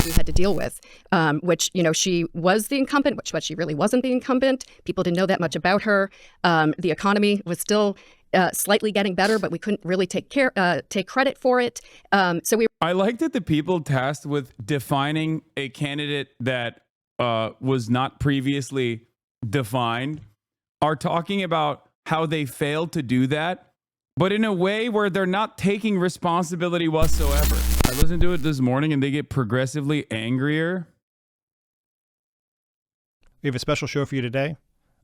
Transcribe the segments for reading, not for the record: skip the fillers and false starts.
we had to deal with, which, she was the incumbent, but she really wasn't the incumbent. People didn't know that much about her. The economy was still slightly getting better, but we couldn't really take credit for it. I like that the people tasked with defining a candidate that was not previously defined are talking about how they failed to do that, but in a way where they're not taking responsibility whatsoever. I listened to it this morning and they get progressively angrier. We have a special show for you today.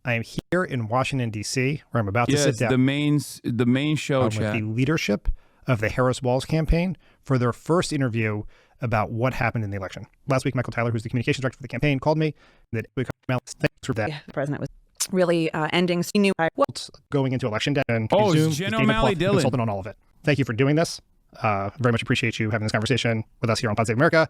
I am here in Washington, D.C., where I'm about to sit down. The main show, with the leadership of the Harris-Walz campaign for their first interview about what happened in the election. Last week, Michael Tyler, who's the communications director for the campaign, called me. Thanks for that. Yeah, the president was really ending. He knew going into election day. And Jen O'Malley Dillon, consultant on all of it. Thank you for doing this. Very much appreciate you having this conversation with us here on Pod Save America.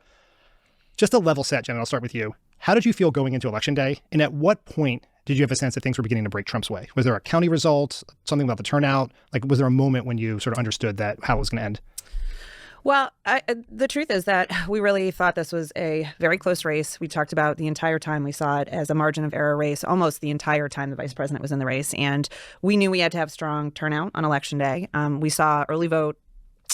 Just a level set, Jen, I'll start with you. How did you feel going into election day? And at what point did you have a sense that things were beginning to break Trump's way? Was there a county result, something about the turnout? Was there a moment when you sort of understood that how it was going to end? Well, the truth is that we really thought this was a very close race. We talked about the entire time we saw it as a margin of error race, almost the entire time the vice president was in the race. And we knew we had to have strong turnout on election day. We saw early vote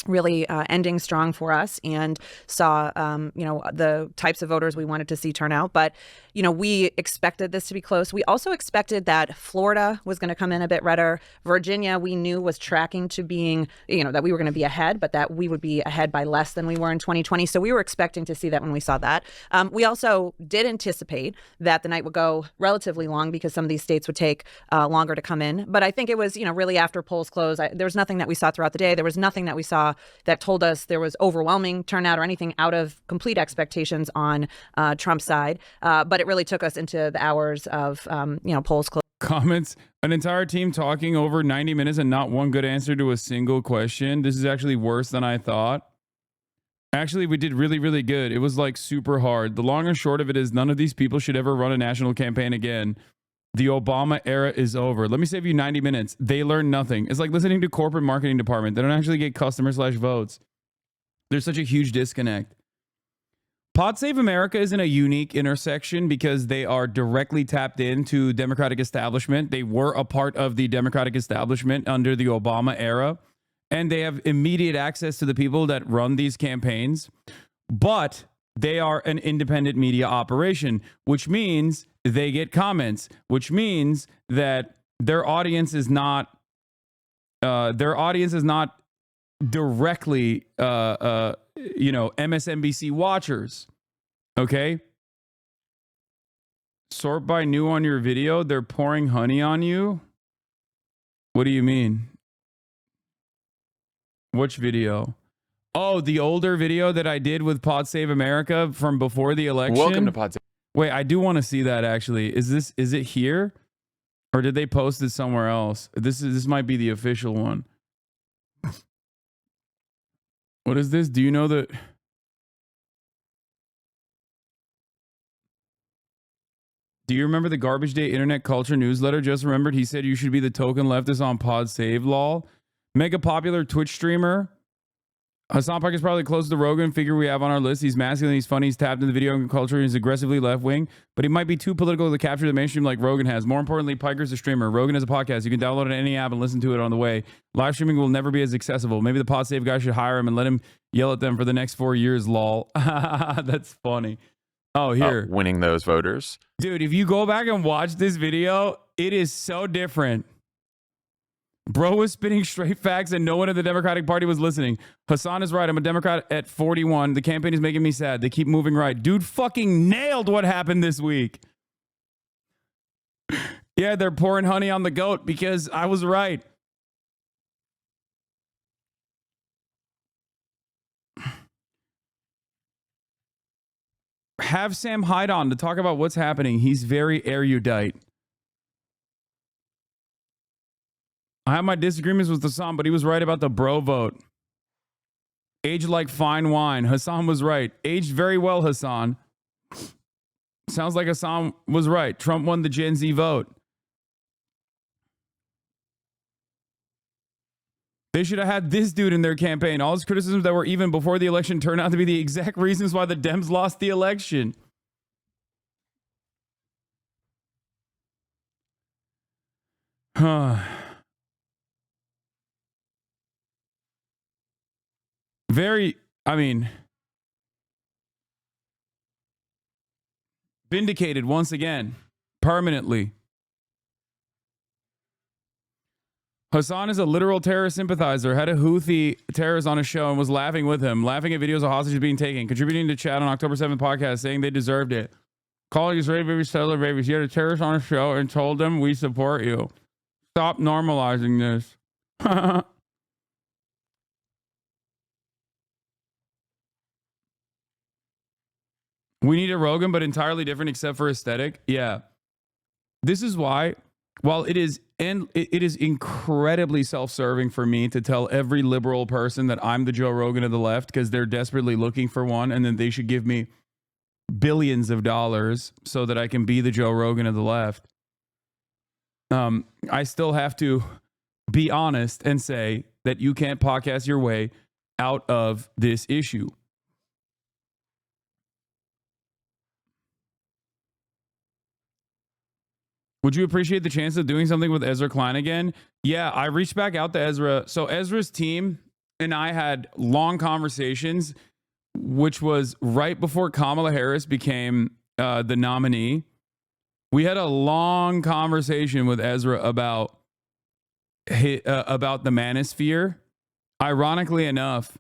really ending strong for us and saw, the types of voters we wanted to see turn out. But, we expected this to be close. We also expected that Florida was going to come in a bit redder. Virginia, we knew was tracking to being, that we were going to be ahead, but that we would be ahead by less than we were in 2020. So we were expecting to see that when we saw that. We also did anticipate that the night would go relatively long because some of these states would take longer to come in. But I think it was, really after polls closed, there was nothing that we saw throughout the day. There was nothing that we saw that told us there was overwhelming turnout or anything out of complete expectations on Trump's side. But it really took us into the hours of, polls closed. Comments, an entire team talking over 90 minutes and not one good answer to a single question. This is actually worse than I thought. Actually, we did really, really good. It was super hard. The long and short of it is none of these people should ever run a national campaign again. The Obama era is over. Let me save you 90 minutes. They learn nothing. It's like listening to corporate marketing department. They don't actually get customer/votes. There's such a huge disconnect. Pod Save America is in a unique intersection because they are directly tapped into Democratic establishment. They were a part of the Democratic establishment under the Obama era, and they have immediate access to the people that run these campaigns. But they are an independent media operation, which means they get comments, which means that their audience is not directly MSNBC watchers. Okay, sort by new on your video. They're pouring honey on you. What do you mean? Which video? Oh, the older video that I did with Pod Save America from before the election. Welcome to Pod Save. Wait, I do want to see that actually. Is it here? Or did they post it somewhere else? This might be the official one. What is this? Do you know that? Do you remember the Garbage Day Internet Culture newsletter? Just remembered he said you should be the token leftist on Pod Save, lol. Mega popular Twitch streamer. Hasan Park is probably close to the Rogan figure we have on our list. He's masculine, he's funny, he's tapped into video culture, he's aggressively left-wing, but he might be too political to capture the mainstream like Rogan has. More importantly, Piker's a streamer. Rogan has a podcast. You can download it on any app and listen to it on the way. Live streaming will never be as accessible. Maybe the Pod Save guy should hire him and let him yell at them for the next 4 years, lol. That's funny. Oh, here. Winning those voters. Dude, if you go back and watch this video, it is so different. Bro was spitting straight facts and no one in the Democratic Party was listening. Hasan is right. I'm a Democrat at 41. The campaign is making me sad. They keep moving right. Dude fucking nailed what happened this week. Yeah, they're pouring honey on the goat because I was right. Have Sam Hyde on to talk about what's happening. He's very erudite. I have my disagreements with Hasan, but he was right about the bro vote. Aged like fine wine. Hasan was right. Aged very well, Hasan. Sounds like Hasan was right. Trump won the Gen Z vote. They should have had this dude in their campaign. All his criticisms that were even before the election turned out to be the exact reasons why the Dems lost the election. Very, I mean, vindicated once again, permanently. Hassan is a literal terrorist sympathizer, had a Houthi terrorist on a show and was laughing with him, laughing at videos of hostages being taken, contributing to chat on October 7th podcast, saying they deserved it. Calling Israeli babies settler babies. He had a terrorist on a show and told them, we support you. Stop normalizing this. We need a Rogan, but entirely different except for aesthetic. Yeah. This is why, while it is incredibly self-serving for me to tell every liberal person that I'm the Joe Rogan of the left because they're desperately looking for one, and then they should give me billions of dollars so that I can be the Joe Rogan of the left. I still have to be honest and say that you can't podcast your way out of this issue. Would you appreciate the chance of doing something with Ezra Klein again? Yeah, I reached back out to Ezra. So Ezra's team and I had long conversations, which was right before Kamala Harris became the nominee. We had a long conversation with Ezra about the manosphere. Ironically enough,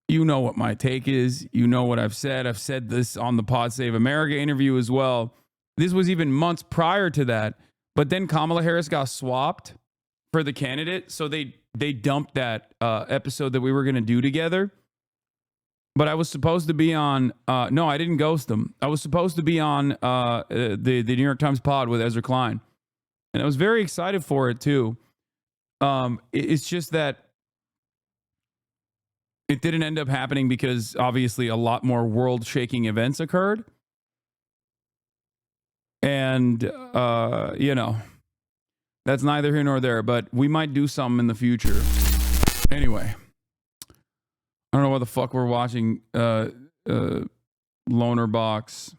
you know what my take is. You know what I've said. I've said this on the Pod Save America interview as well. This was even months prior to that. But then Kamala Harris got swapped for the candidate. So they dumped that episode that we were going to do together. But I was supposed to be on, no, I didn't ghost them. I was supposed to be on the New York Times pod with Ezra Klein. And I was very excited for it too. It's just that it didn't end up happening because obviously a lot more world-shaking events occurred. And, you know, that's neither here nor there, but we might do something in the future. Anyway, I don't know what the fuck we're watching. Loner Box.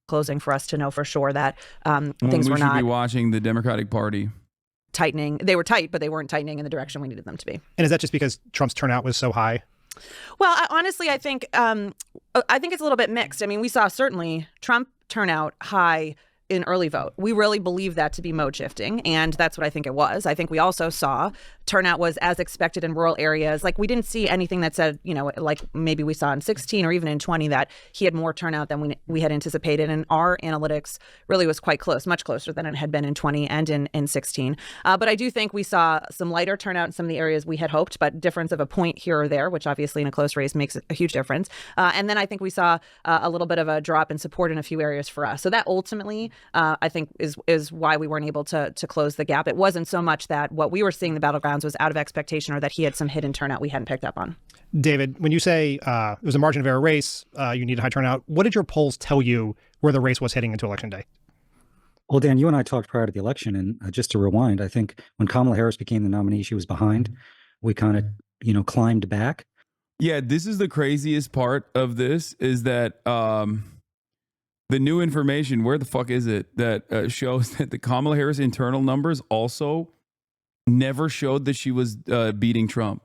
Closing for us to know for sure that things we were should not be watching the Democratic Party. tightening. They were tight, but they weren't tightening in the direction we needed them to be. And is that just because Trump's turnout was so high? Well, honestly, I think it's a little bit mixed. I mean, we saw certainly Trump turnout high in early vote. We really believe that to be mode shifting, and that's what I think it was. I think we also saw turnout was as expected in rural areas. Like, we didn't see anything that said, you know, like maybe we saw in 16 or even in 20 that he had more turnout than we had anticipated. And our analytics really was quite close, much closer than it had been in 20 and in 16. But I do think we saw some lighter turnout in some of the areas we had hoped, but difference of a point here or there, which obviously in a close race makes a huge difference. And then I think we saw a little bit of a drop in support in a few areas for us. So that ultimately, I think, is why we weren't able to close the gap. It wasn't so much that what we were seeing in the battlegrounds was out of expectation or that he had some hidden turnout we hadn't picked up on. David, when you say it was a margin of error race, you needed high turnout, what did your polls tell you where the race was heading into Election Day? Well, Dan, you and I talked prior to the election, and just to rewind, I think when Kamala Harris became the nominee, she was behind. We kind of, climbed back. Yeah, this is the craziest part of this is that the new information, where the fuck is it, that shows that the Kamala Harris internal numbers also never showed that she was beating Trump.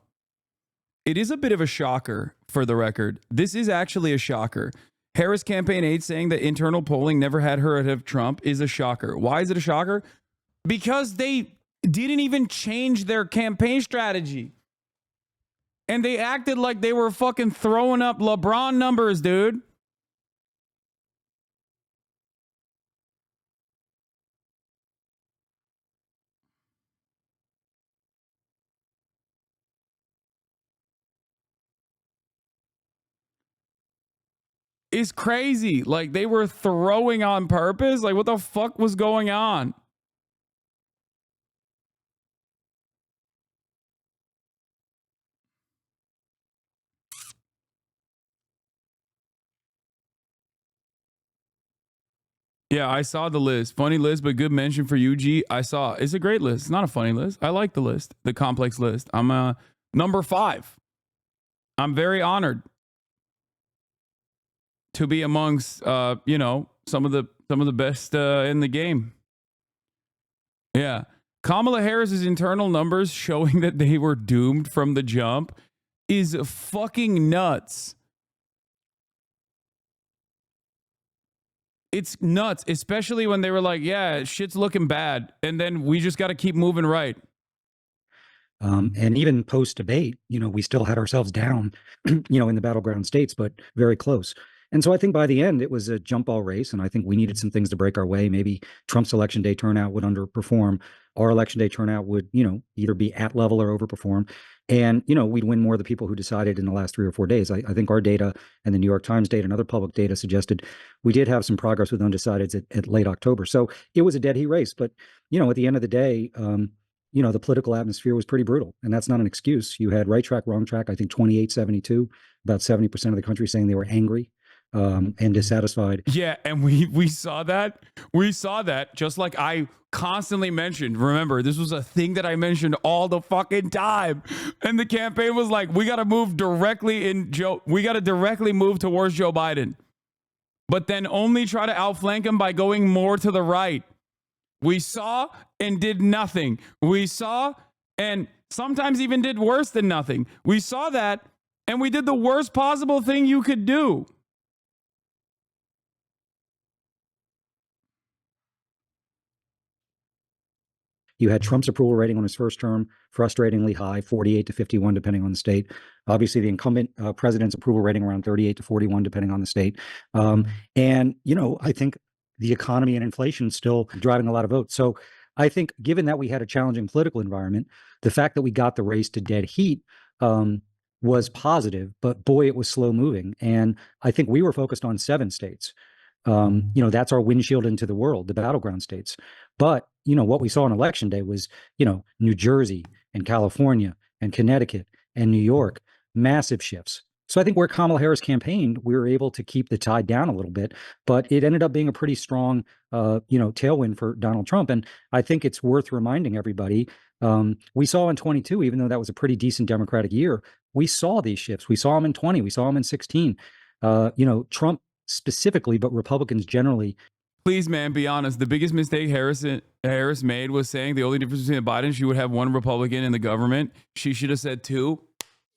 It is a bit of a shocker, for the record. This is actually a shocker. Harris campaign aide saying that internal polling never had her ahead of Trump is a shocker. Why is it a shocker? Because they didn't even change their campaign strategy. And they acted like they were fucking throwing up LeBron numbers, dude. It's crazy. Like, they were throwing on purpose. Like, what the fuck was going on? Yeah, I saw the list. Funny list, but good mention for you, G. I saw. It's a great list. It's not a funny list. I like the list, the complex list. I'm number 5. I'm very honored to be amongst, some of the best in the game. Yeah. Kamala Harris's internal numbers showing that they were doomed from the jump is fucking nuts. It's nuts, especially when they were like, yeah, shit's looking bad. And then we just got to keep moving right. And even post debate, we still had ourselves down, in the battleground states, but very close. And so I think by the end, it was a jump ball race. And I think we needed some things to break our way. Maybe Trump's election day turnout would underperform. Our election day turnout would, either be at level or overperform. And, we'd win more of the people who decided in the last 3 or 4 days. I think our data and the New York Times data and other public data suggested we did have some progress with undecideds at late October. So it was a dead heat race. But, at the end of the day, the political atmosphere was pretty brutal. And that's not an excuse. You had right track, wrong track, I think 28-72, about 70% of the country saying they were angry and dissatisfied. Yeah, and we saw that. We saw that, just like I constantly mentioned. Remember, this was a thing that I mentioned all the fucking time. And the campaign was like, we got to move directly move towards Joe Biden. But then only try to outflank him by going more to the right. We saw and did nothing. We saw and sometimes even did worse than nothing. We saw that and we did the worst possible thing you could do. You had Trump's approval rating on his first term, frustratingly high, 48-51, depending on the state. Obviously, the incumbent president's approval rating around 38-41, depending on the state. And, I think the economy and inflation still driving a lot of votes. So I think given that we had a challenging political environment, the fact that we got the race to dead heat was positive, but boy, it was slow moving. And I think we were focused on 7 states. That's our windshield into the world, the battleground states. But, what we saw on election day was, New Jersey and California and Connecticut and New York, massive shifts. So I think where Kamala Harris campaigned, we were able to keep the tide down a little bit, but it ended up being a pretty strong, tailwind for Donald Trump. And I think it's worth reminding everybody, we saw in 22, even though that was a pretty decent Democratic year, we saw these shifts. We saw them in 20, we saw them in 16. Trump specifically, but Republicans generally. Please, man, be honest. The biggest mistake Harris made was saying the only difference between Biden, she would have 1 Republican in the government. She should have said 2.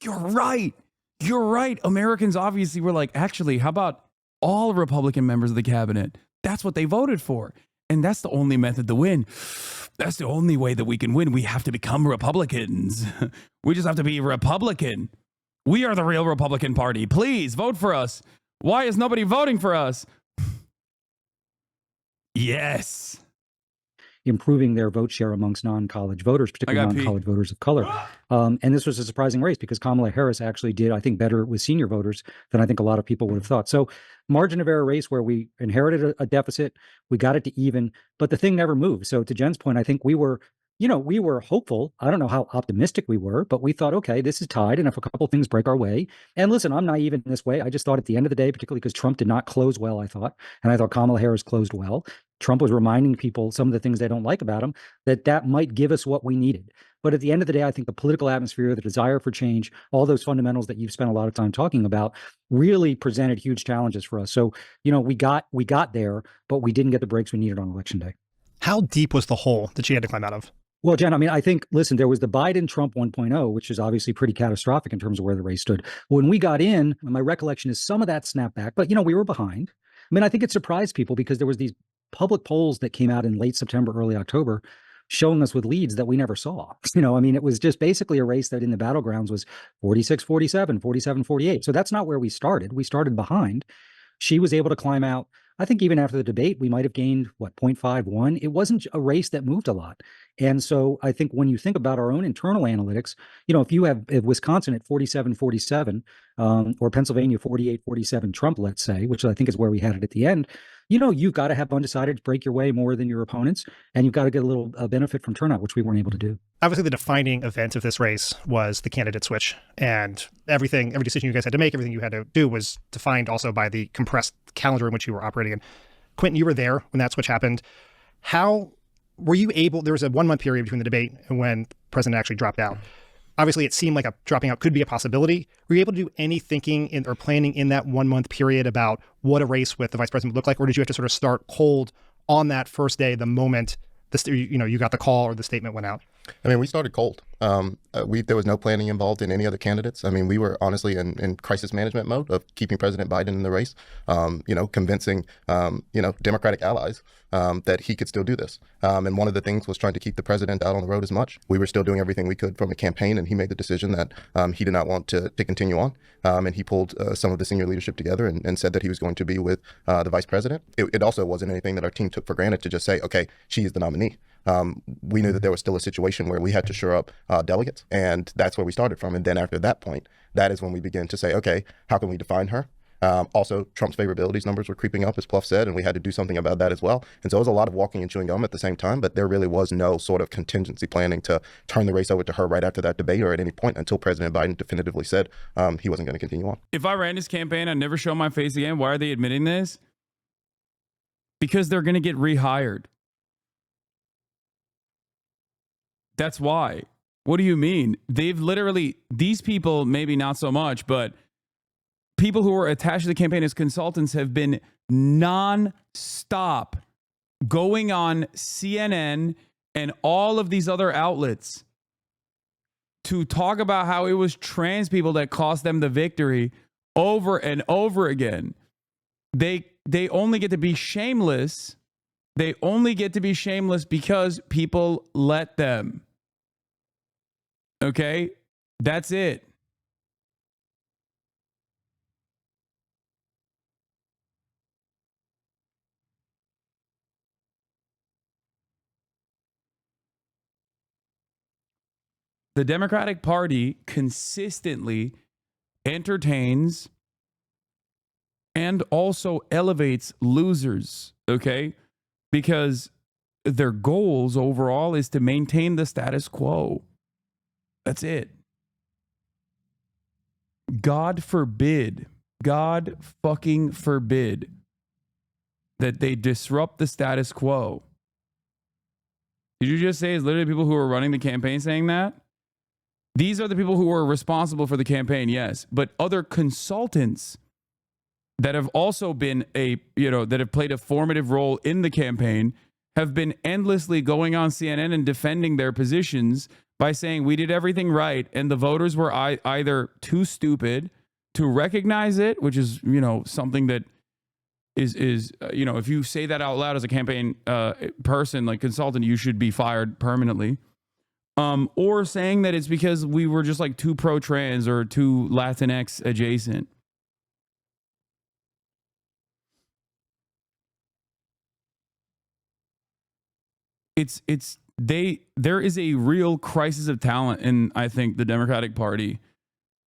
You're right. You're right. Americans obviously were like, actually, how about all Republican members of the cabinet? That's what they voted for. And that's the only method to win. That's the only way that we can win. We have to become Republicans. We just have to be Republican. We are the real Republican Party. Please vote for us. Why is nobody voting for us? Yes. Improving their vote share amongst non-college voters, particularly non-college voters of color. And this was a surprising race because Kamala Harris actually did, I think, better with senior voters than I think a lot of people would have thought. So margin of error race where we inherited a deficit, we got it to even, but the thing never moved. So to Jen's point, I think we were hopeful. I don't know how optimistic we were, but we thought, okay, this is tied. And if a couple things break our way, and listen, I'm naive in this way. I just thought at the end of the day, particularly because Trump did not close well, I thought Kamala Harris closed well. Trump was reminding people some of the things they don't like about him, that might give us what we needed. But at the end of the day, I think the political atmosphere, the desire for change, all those fundamentals that you've spent a lot of time talking about really presented huge challenges for us. So, we got there, but we didn't get the breaks we needed on election day. How deep was the hole that she had to climb out of? Well, Jen, I think, listen, there was the Biden-Trump 1.0, which is obviously pretty catastrophic in terms of where the race stood. When we got in, my recollection is some of that snapped back, but, we were behind. I think it surprised people because there was these public polls that came out in late September, early October, showing us with leads that we never saw. It was just basically a race that in the battlegrounds was 46-47, 47-48. So that's not where we started. We started behind. She was able to climb out. I think even after the debate, we might have gained, 0.51. It wasn't a race that moved a lot. And so I think when you think about our own internal analytics, if you have Wisconsin at 47-47 or Pennsylvania 48-47 Trump, let's say, which I think is where we had it at the end, you've got to have undecided to break your way more than your opponents. And you've got to get a little benefit from turnout, which we weren't able to do. Obviously, the defining event of this race was the candidate switch. And every decision you guys had to make, everything you had to do was defined also by the compressed calendar in which you were operating in. Quentin, you were there when that switch happened. How were you able? There was a 1 month period between the debate and when the president actually dropped out. Obviously, it seemed like dropping out could be a possibility. Were you able to do any thinking or planning in that 1 month period about what a race with the vice president would look like, or did you have to sort of start cold on that first day, the moment you got the call or the statement went out? I mean, we started cold. There was no planning involved in any other candidates. I mean, we were honestly in crisis management mode of keeping President Biden in the race, convincing, Democratic allies that he could still do this. And one of the things was trying to keep the president out on the road as much. We were still doing everything we could from a campaign, and he made the decision that he did not want to continue on. And he pulled some of the senior leadership together and said that he was going to be with the vice president. It also wasn't anything that our team took for granted to just say, okay, she is the nominee. We knew that there was still a situation where we had to shore up delegates, and that's where we started from. And then after that point, that is when we began to say, okay, how can we define her? Also, Trump's favorability numbers were creeping up, as Pluff said, and we had to do something about that as well. And so it was a lot of walking and chewing gum at the same time, but there really was no sort of contingency planning to turn the race over to her right after that debate or at any point until President Biden definitively said he wasn't going to continue on. If I ran this campaign, I'd never show my face again. Why are they admitting this? Because they're going to get rehired. That's why. What do you mean? They've literally, these people, maybe not so much, but people who are attached to the campaign as consultants have been non-stop going on CNN and all of these other outlets to talk about how it was trans people that cost them the victory over and over again. They only get to be shameless. They only get to be shameless because people let them. Okay? That's it. The Democratic Party consistently entertains and also elevates losers, okay? Because their goals overall is to maintain the status quo. That's it. God forbid, God fucking forbid that they disrupt the status quo. Did you just say it's literally people who are running the campaign saying that? These are the people who are responsible for the campaign, yes. But other consultants that have also been that have played a formative role in the campaign have been endlessly going on CNN and defending their positions by saying we did everything right and the voters were either too stupid to recognize it, which is, something that is if you say that out loud as a campaign person, like consultant, you should be fired permanently. Or saying that it's because we were just like too pro-trans or too Latinx adjacent. There is a real crisis of talent in, I think, the Democratic Party,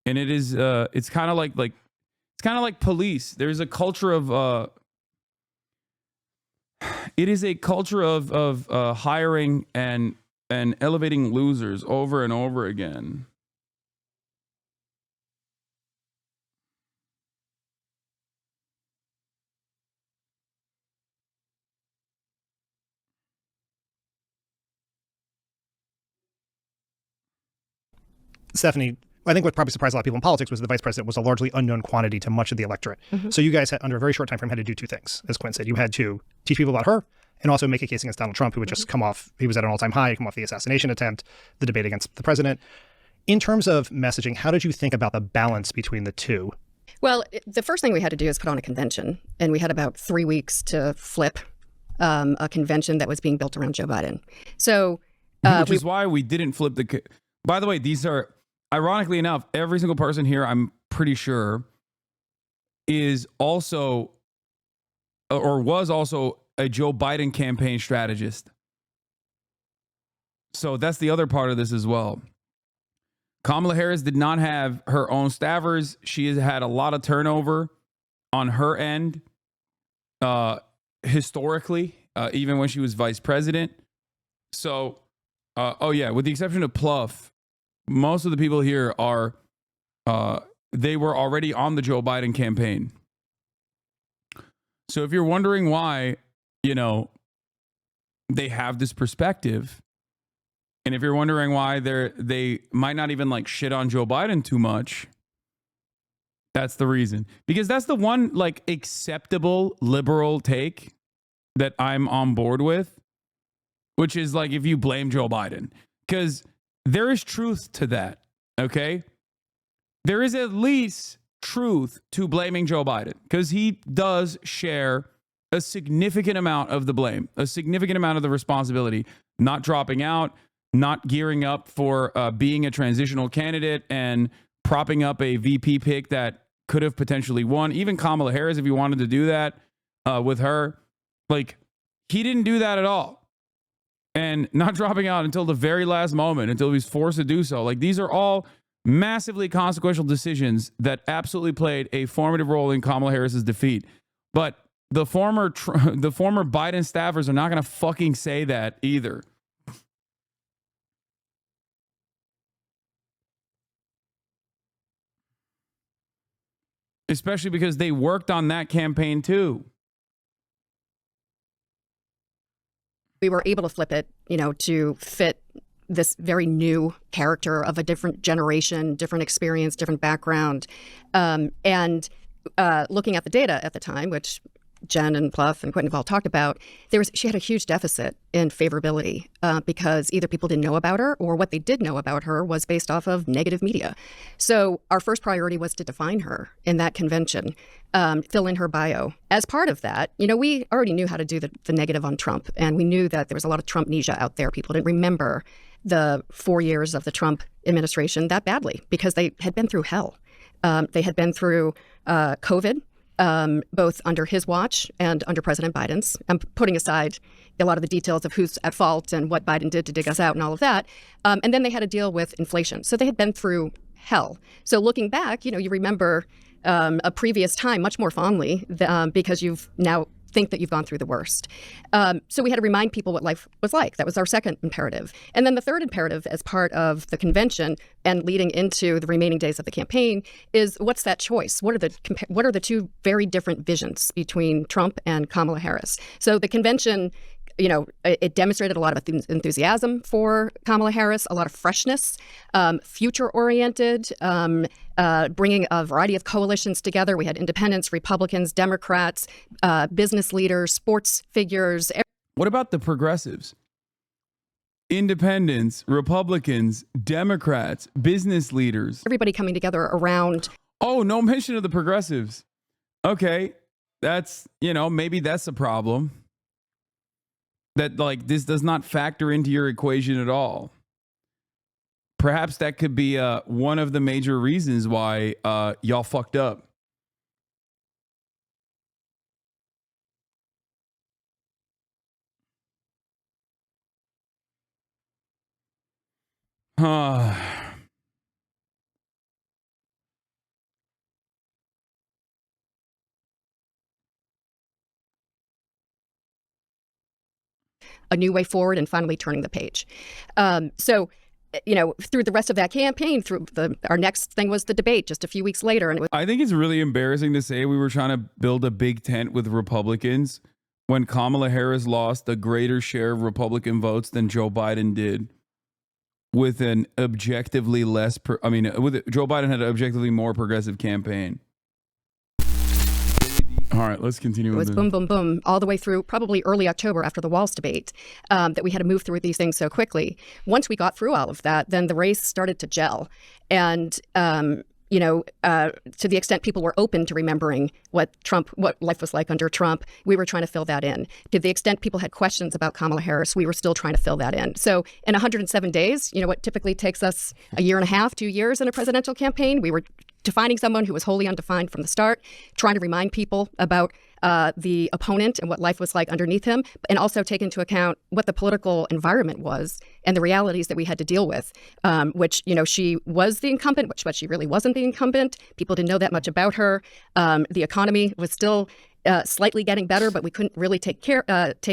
and it is it's kind of like police. There's a culture of it is a culture of hiring and elevating losers over and over again. Stephanie, I think what probably surprised a lot of people in politics was the vice president was a largely unknown quantity to much of the electorate. Mm-hmm. So you guys, under a very short time frame, had to do two things. As Quinn said, you had to teach people about her and also make a case against Donald Trump, who had just come off, he was at an all-time high, come off the assassination attempt, the debate against the president. In terms of messaging, how did you think about the balance between the two? Well, the first thing we had to do is put on a convention, and we had about 3 weeks to flip a convention that was being built around Joe Biden. So, which is why we didn't flip the. By the way, these are, ironically enough, every single person here, I'm pretty sure, is also or was also a Joe Biden campaign strategist. So that's the other part of this as well. Kamala Harris did not have her own staffers. She has had a lot of turnover on her end historically, even when she was vice president. So, with the exception of Pluff, most of the people here are, they were already on the Joe Biden campaign. So if you're wondering why, they have this perspective, and if you're wondering why they might not even like shit on Joe Biden too much, that's the reason. Because that's the one like acceptable liberal take that I'm on board with, which is like if you blame Joe Biden, because there is truth to that. Okay, there is at least truth to blaming Joe Biden, because he does share a significant amount of the blame, a significant amount of the responsibility, not dropping out, not gearing up for being a transitional candidate and propping up a VP pick that could have potentially won. Even Kamala Harris, if you wanted to do that with her, like he didn't do that at all. And not dropping out until the very last moment, until he was forced to do so. Like these are all massively consequential decisions that absolutely played a formative role in Kamala Harris's defeat. But the former Biden staffers are not going to fucking say that either. Especially because they worked on that campaign too. We were able to flip it, to fit this very new character of a different generation, different experience, different background. And looking at the data at the time, which Jen and Pluff and Quentin have all talked about, she had a huge deficit in favorability because either people didn't know about her or what they did know about her was based off of negative media. So our first priority was to define her in that convention, fill in her bio. As part of that, we already knew how to do the negative on Trump, and we knew that there was a lot of Trumpnesia out there. People didn't remember the 4 years of the Trump administration that badly because they had been through hell. They had been through COVID, both under his watch and under President Biden's. I'm putting aside a lot of the details of who's at fault and what Biden did to dig us out and all of that. And then they had to deal with inflation. So they had been through hell. So looking back, you remember a previous time much more fondly because you've now think that you've gone through the worst. So we had to remind people what life was like. That was our second imperative. And then the third imperative as part of the convention and leading into the remaining days of the campaign is what's that choice? What are the two very different visions between Trump and Kamala Harris? So the convention, it demonstrated a lot of enthusiasm for Kamala Harris, a lot of freshness, future-oriented, bringing a variety of coalitions together. We had independents, Republicans, Democrats, business leaders, sports figures. What about the progressives? Independents, Republicans, Democrats, business leaders. Everybody coming together around. Oh, no mention of the progressives. Okay, that's, maybe that's a problem. That like this does not factor into your equation at all. Perhaps that could be one of the major reasons why y'all fucked up. A new way forward and finally turning the page. So, through the rest of that campaign, our next thing was the debate just a few weeks later. And I think it's really embarrassing to say we were trying to build a big tent with Republicans when Kamala Harris lost a greater share of Republican votes than Joe Biden did with an objectively Joe Biden had an objectively more progressive campaign. All right, let's continue. It was boom, boom, boom, all the way through probably early October after the Walz debate that we had to move through these things so quickly. Once we got through all of that, then the race started to gel. And, to the extent people were open to remembering what life was like under Trump, we were trying to fill that in. To the extent people had questions about Kamala Harris, we were still trying to fill that in. So in 107 days, what typically takes us a year and a half, 2 years in a presidential campaign, we were defining someone who was wholly undefined from the start, trying to remind people about the opponent and what life was like underneath him, and also take into account what the political environment was and the realities that we had to deal with, which, she was the incumbent, but she really wasn't the incumbent. People didn't know that much about her. The economy was still slightly getting better, but we couldn't really take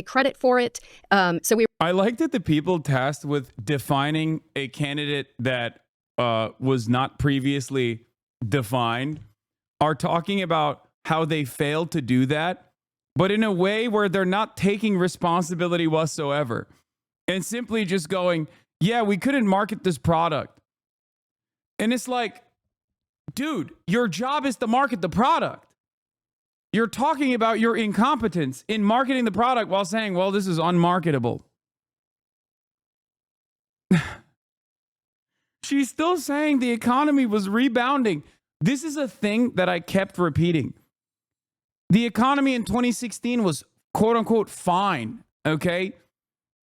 credit for it. I like that the people tasked with defining a candidate that was not previously defined are talking about how they failed to do that but in a way where they're not taking responsibility whatsoever and simply just going, yeah, we couldn't market this product. And it's like, dude, your job is to market the product. You're talking about your incompetence in marketing the product while saying, well, this is unmarketable. She's still saying the economy was rebounding. This is a thing that I kept repeating. The economy in 2016 was quote unquote fine, okay?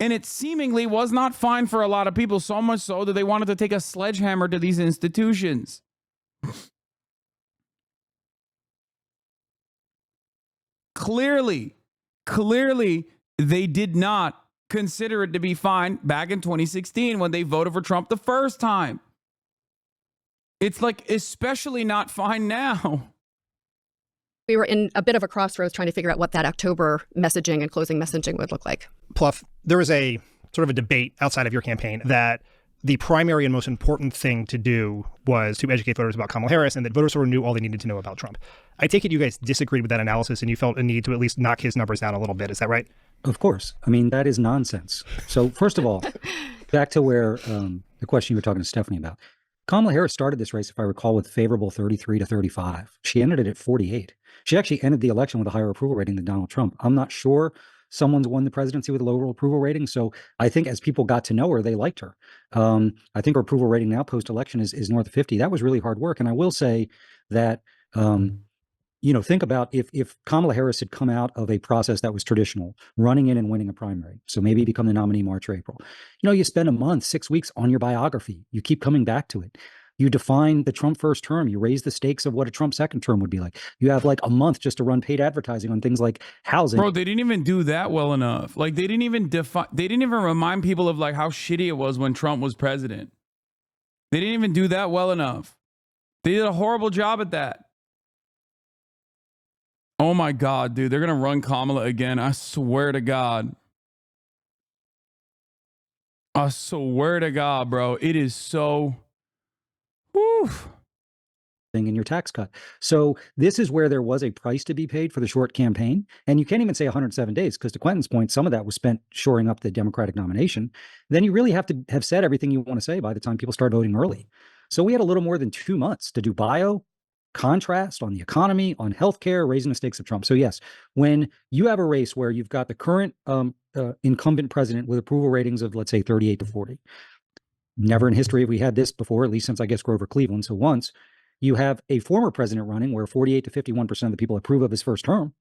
And it seemingly was not fine for a lot of people, so much so that they wanted to take a sledgehammer to these institutions. Clearly, they did not consider it to be fine back in 2016 when they voted for Trump the first time. It's like especially not fine now. We were in a bit of a crossroads trying to figure out what that October messaging and closing messaging would look like. Pluff, there was a sort of a debate outside of your campaign that the primary and most important thing to do was to educate voters about Kamala Harris, and that voters sort of knew all they needed to know about Trump. I take it you guys disagreed with that analysis and you felt a need to at least knock his numbers down a little bit. Is that right? Of course. I mean, that is nonsense. So first of all, back to where the question you were talking to Stephanie about. Kamala Harris started this race, if I recall, with favorable 33 to 35. She ended it at 48. She actually ended the election with a higher approval rating than Donald Trump. I'm not sure someone's won the presidency with a lower approval rating. So I think as people got to know her, they liked her. I think her approval rating now post-election is north of 50. That was really hard work. And I will say that, think about if Kamala Harris had come out of a process that was traditional, running in and winning a primary. So maybe become the nominee March or April. You spend a month, 6 weeks on your biography. You keep coming back to it. You define the Trump first term. You raise the stakes of what a Trump second term would be like. You have like a month just to run paid advertising on things like housing. Bro, they didn't even do that well enough. Like they didn't even remind people of like how shitty it was when Trump was president. They didn't even do that well enough. They did a horrible job at that. Oh my God, dude, they're going to run Kamala again. I swear to God. I swear to God, bro. It is so... Whew. In your tax cut. So this is where there was a price to be paid for the short campaign. And you can't even say 107 days, because to Quentin's point, some of that was spent shoring up the Democratic nomination. Then you really have to have said everything you want to say by the time people start voting early. So we had a little more than 2 months to do bio, contrast on the economy, on healthcare, raising the stakes of Trump. So yes, when you have a race where you've got the current incumbent president with approval ratings of, let's say, 38 to 40, never in history have we had this before, at least since, I guess, Grover Cleveland. So once you have a former president running where 48 to 51% of the people approve of his first term,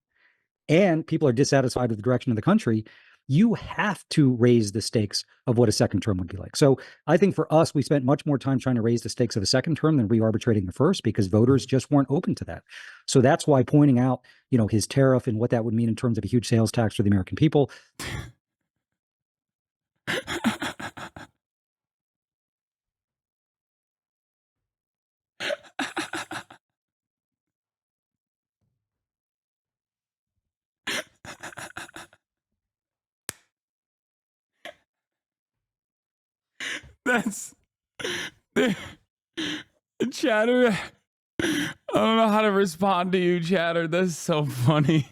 and people are dissatisfied with the direction of the country, you have to raise the stakes of what a second term would be like. So I think for us, we spent much more time trying to raise the stakes of the second term than re-arbitrating the first, because voters just weren't open to that. So that's why pointing out, his tariff and what that would mean in terms of a huge sales tax for the American people. That's Chatter. I don't know how to respond to you, Chatter. That's so funny.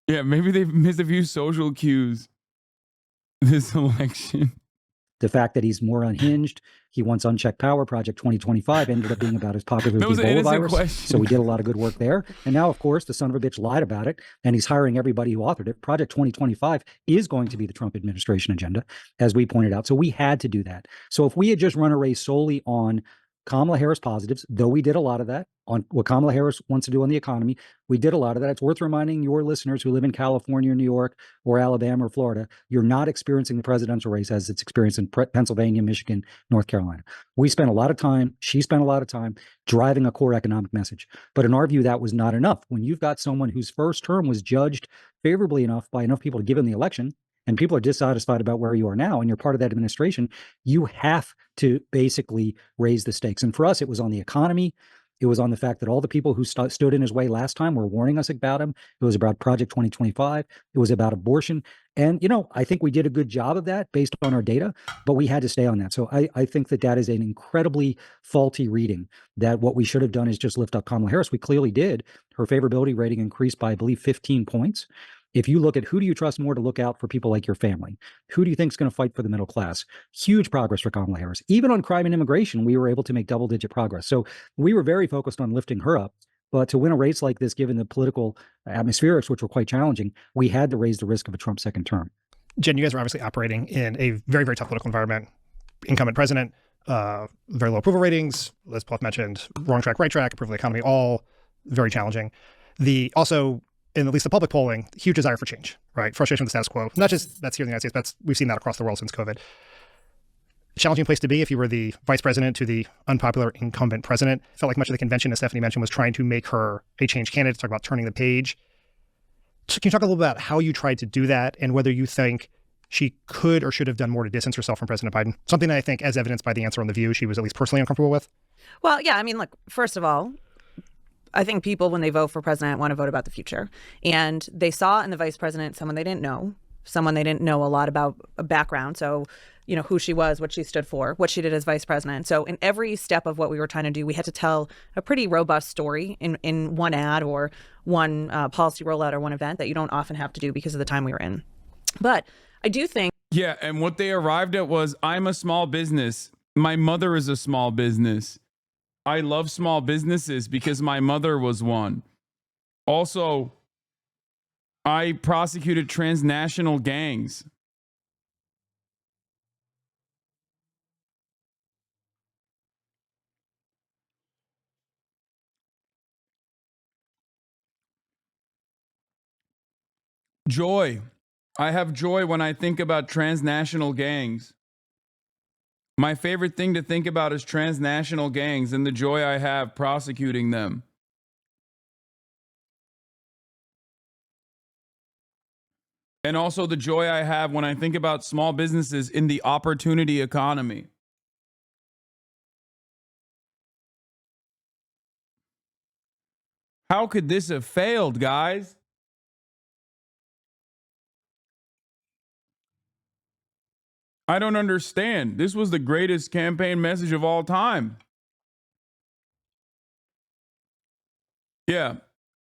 Yeah, maybe they've missed a few social cues this election. The fact that he's more unhinged, he wants unchecked power. Project 2025 ended up being about as popular as the Ebola virus. Question. So we did a lot of good work there. And now, of course, the son of a bitch lied about it, and he's hiring everybody who authored it. Project 2025 is going to be the Trump administration agenda, as we pointed out. So we had to do that. So if we had just run a race solely on Kamala Harris positives, though we did a lot of that, on what Kamala Harris wants to do on the economy, we did a lot of that. It's worth reminding your listeners who live in California, New York, or Alabama or Florida, you're not experiencing the presidential race as it's experienced in Pennsylvania, Michigan, North Carolina. We spent a lot of time, she spent a lot of time driving a core economic message. But in our view, that was not enough. When you've got someone whose first term was judged favorably enough by enough people to give him the election, and people are dissatisfied about where you are now, and you're part of that administration, you have to basically raise the stakes. And for us, it was on the economy, It was on the fact that all the people who stood in his way last time were warning us about him. It was about Project 2025. It was about abortion. And, I think we did a good job of that based on our data, but we had to stay on that. So I think that is an incredibly faulty reading, that what we should have done is just lift up Kamala Harris. We clearly did. Her favorability rating increased by, I believe, 15 points. If you look at who do you trust more to look out for people like your family, who do you think is going to fight for the middle class? Huge progress for Kamala Harris. Even on crime and immigration, we were able to make double-digit progress. So we were very focused on lifting her up. But to win a race like this, given the political atmospherics, which were quite challenging, we had to raise the risk of a Trump second term. Jen, you guys are obviously operating in a very, very tough political environment. Incumbent president, very low approval ratings. As Paul mentioned, wrong track, right track, approval of the economy, all very challenging. Also, in at least the public polling, huge desire for change, right? Frustration with the status quo. Not just that's here in the United States, but we've seen that across the world since COVID. Challenging place to be if you were the vice president to the unpopular incumbent president. Felt like much of the convention, as Stephanie mentioned, was trying to make her a change candidate, talk about turning the page. So can you talk a little about how you tried to do that and whether you think she could or should have done more to distance herself from President Biden? Something that I think, as evidenced by the answer on The View, she was at least personally uncomfortable with. Well, yeah, I mean, look, first of all, I think people, when they vote for president, want to vote about the future. And they saw in the vice president someone they didn't know a lot about a background. So, who she was, what she stood for, what she did as vice president. So in every step of what we were trying to do, we had to tell a pretty robust story in one ad or one policy rollout or one event that you don't often have to do because of the time we were in. But I do think. Yeah, and what they arrived at was, I'm a small business. My mother is a small business. I love small businesses because my mother was one. Also, I prosecuted transnational gangs. Joy. I have joy when I think about transnational gangs. My favorite thing to think about is transnational gangs and the joy I have prosecuting them. And also the joy I have when I think about small businesses in the opportunity economy. How could this have failed, guys? I don't understand. This was the greatest campaign message of all time. Yeah,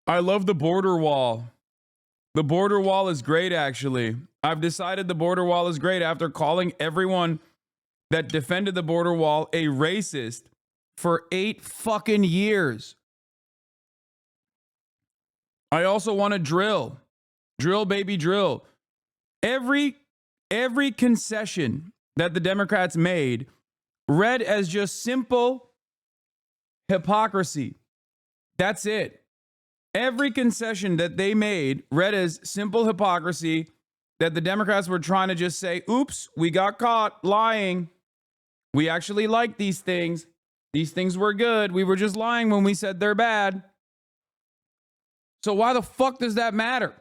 I love the border wall. The border wall is great, actually. I've decided the border wall is great after calling everyone that defended the border wall a racist for 8 fucking years. I also want to drill. Drill, baby, drill. Every concession that the Democrats made read as just simple hypocrisy. That's it. Every concession that they made read as simple hypocrisy, that the Democrats were trying to just say, oops, we got caught lying. We actually like these things. These things were good. We were just lying when we said they're bad. So why the fuck does that matter?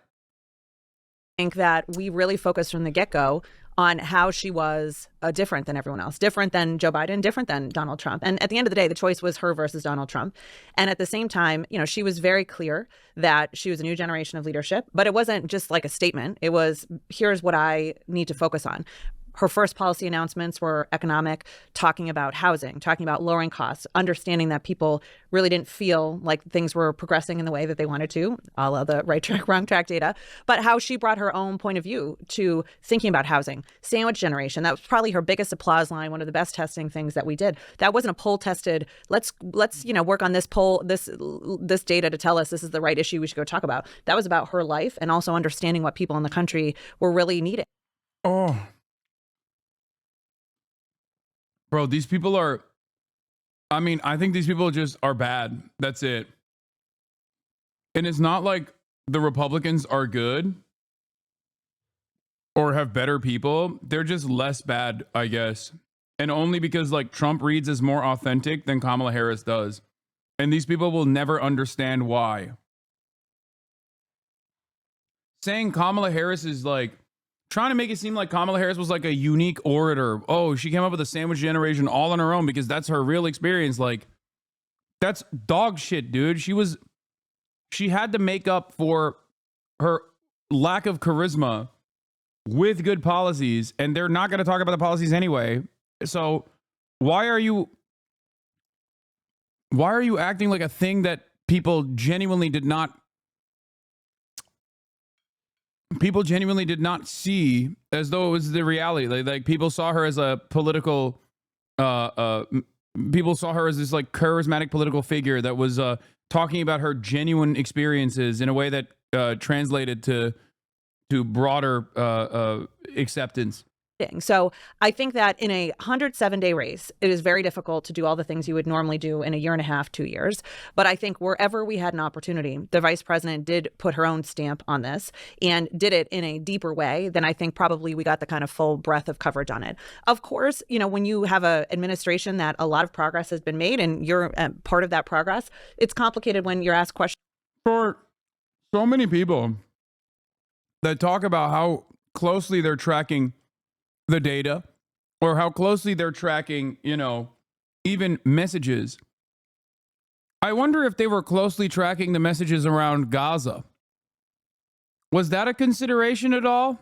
I think that we really focused from the get-go on how she was different than everyone else, different than Joe Biden, different than Donald Trump. And at the end of the day, the choice was her versus Donald Trump. And at the same time, she was very clear that she was a new generation of leadership, but it wasn't just like a statement. It was, here's what I need to focus on. Her first policy announcements were economic, talking about housing, talking about lowering costs, understanding that people really didn't feel like things were progressing in the way that they wanted to, a la the right track, wrong track data, but how she brought her own point of view to thinking about housing, sandwich generation. That was probably her biggest applause line, one of the best testing things that we did. That wasn't a poll tested, let's work on this poll, this data to tell us this is the right issue we should go talk about. That was about her life and also understanding what people in the country were really needing. Oh. Bro, these people are, I think these people just are bad. That's it. And it's not like the Republicans are good or have better people. They're just less bad, I guess. And only because Trump reads as more authentic than Kamala Harris does. And these people will never understand why. Saying Kamala Harris is trying to make it seem like Kamala Harris was a unique orator. Oh, she came up with a sandwich generation all on her own because that's her real experience. That's dog shit, dude. She had to make up for her lack of charisma with good policies, and they're not going to talk about the policies anyway. So why are you acting like a thing that people genuinely did not see, as though it was the reality? Like people saw her as a political people saw her as this like charismatic political figure that was talking about her genuine experiences in a way that translated to broader acceptance. So I think that in a 107-day race, it is very difficult to do all the things you would normally do in a year and a half, 2 years. But I think wherever we had an opportunity, the vice president did put her own stamp on this and did it in a deeper way than I think probably we got the kind of full breadth of coverage on it. Of course, you know, when you have an administration that a lot of progress has been made and you're part of that progress, it's complicated when you're asked questions. For so many people that talk about how closely they're tracking the data or how closely they're tracking, you know, even messages. I wonder if they were closely tracking the messages around Gaza. Was that a consideration at all?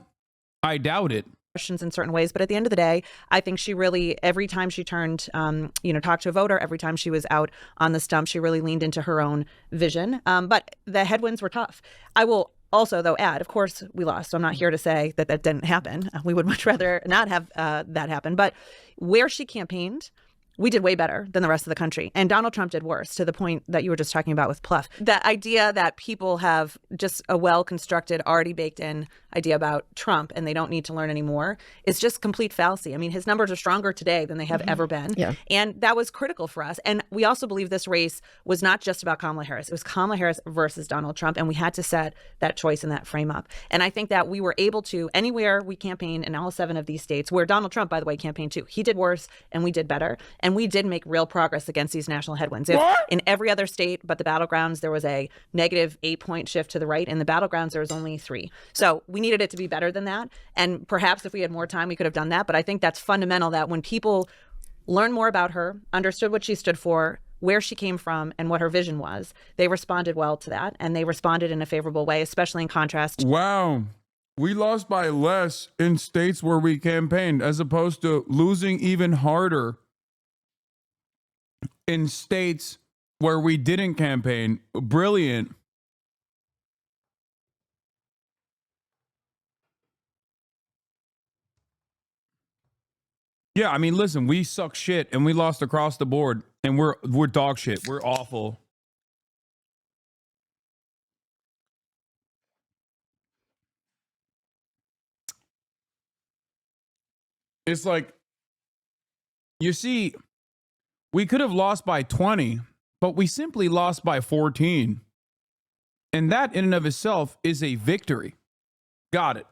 I doubt it. Questions in certain ways, but at the end of the day, I think she really, every time she turned, talked to a voter, every time she was out on the stump, she really leaned into her own vision. But the headwinds were tough. I will also, though, add, of course, we lost. So I'm not here to say that that didn't happen. We would much rather not have that happen. But where she campaigned, we did way better than the rest of the country. And Donald Trump did worse, to the point that you were just talking about with Pluff. That idea that people have just a well-constructed, already baked-in idea about Trump and they don't need to learn anymore is just complete fallacy. I mean, his numbers are stronger today than they have ever been. Yeah. And that was critical for us. And we also believe this race was not just about Kamala Harris. It was Kamala Harris versus Donald Trump. And we had to set that choice and that frame up. And I think that we were able to, anywhere we campaigned in all 7 of these states, where Donald Trump, by the way, campaigned too. He did worse and we did better. And we did make real progress against these national headwinds. If in every other state but the battlegrounds, there was a negative 8-point shift to the right. In the battlegrounds, there was only 3. So we needed it to be better than that. And perhaps if we had more time, we could have done that. But I think that's fundamental, that when people learned more about her, understood what she stood for, where she came from, and what her vision was, they responded well to that. And they responded in a favorable way, especially in contrast. Wow. We lost by less in states where we campaigned, as opposed to losing even harder in states where we didn't campaign. Brilliant. Yeah, I mean, listen, we suck shit and we lost across the board, and we're dog shit. We're awful. It's like, you see, we could have lost by 20, but we simply lost by 14. And that in and of itself is a victory. Got it.